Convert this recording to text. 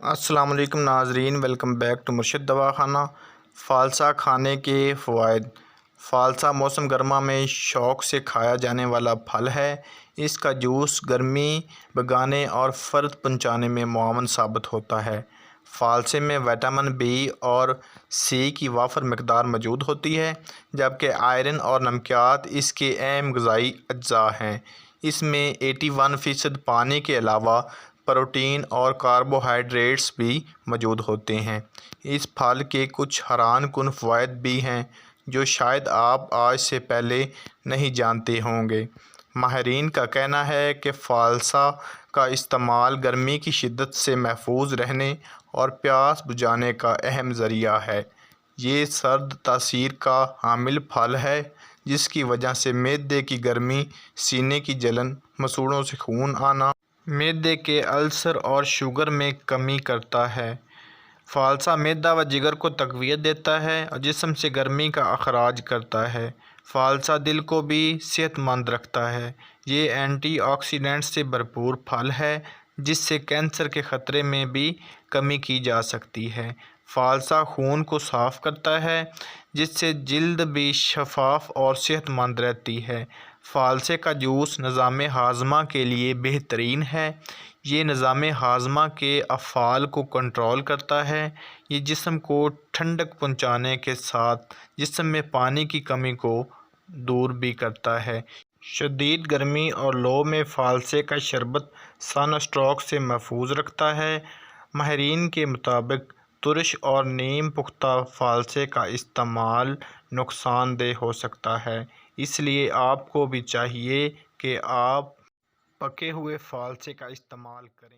السلام علیکم ناظرین، ویلکم بیک ٹو مرشد دواخانہ۔ فالسا کھانے کے فوائد۔ فالسا موسم گرما میں شوق سے کھایا جانے والا پھل ہے۔ اس کا جوس گرمی بھگانے اور فرد پہنچانے میں معاون ثابت ہوتا ہے۔ فالسے میں وٹامن بی اور سی کی وافر مقدار موجود ہوتی ہے، جبکہ آئرن اور نمکیات اس کے اہم غذائی اجزاء ہیں۔ اس میں 81% پانی کے علاوہ پروٹین اور کاربوہائیڈریٹس بھی موجود ہوتے ہیں۔ اس پھل کے کچھ حیران کن فوائد بھی ہیں جو شاید آپ آج سے پہلے نہیں جانتے ہوں گے۔ ماہرین کا کہنا ہے کہ فالسا کا استعمال گرمی کی شدت سے محفوظ رہنے اور پیاس بجھانے کا اہم ذریعہ ہے۔ یہ سرد تاثیر کا حامل پھل ہے، جس کی وجہ سے معدے کی گرمی، سینے کی جلن، مسوڑھوں سے خون آنا، معدے کے السر اور شوگر میں کمی کرتا ہے۔ فالسا معدہ و جگر کو تقویت دیتا ہے اور جسم سے گرمی کا اخراج کرتا ہے۔ فالسا دل کو بھی صحت مند رکھتا ہے۔ یہ اینٹی آکسیڈنٹ سے بھرپور پھل ہے، جس سے کینسر کے خطرے میں بھی کمی کی جا سکتی ہے۔ فالسا خون کو صاف کرتا ہے، جس سے جلد بھی شفاف اور صحت مند رہتی ہے۔ فالسے کا جوس نظام ہاضمہ کے لیے بہترین ہے۔ یہ نظام ہاضمہ کے افعال کو کنٹرول کرتا ہے۔ یہ جسم کو ٹھنڈک پہنچانے کے ساتھ جسم میں پانی کی کمی کو دور بھی کرتا ہے۔ شدید گرمی اور لو میں فالسے کا شربت سن اسٹروک سے محفوظ رکھتا ہے۔ ماہرین کے مطابق ترش اور نیم پختہ فالسے کا استعمال نقصان دہ ہو سکتا ہے، اس لیے آپ کو بھی چاہیے کہ آپ پکے ہوئے فالسے کا استعمال کریں۔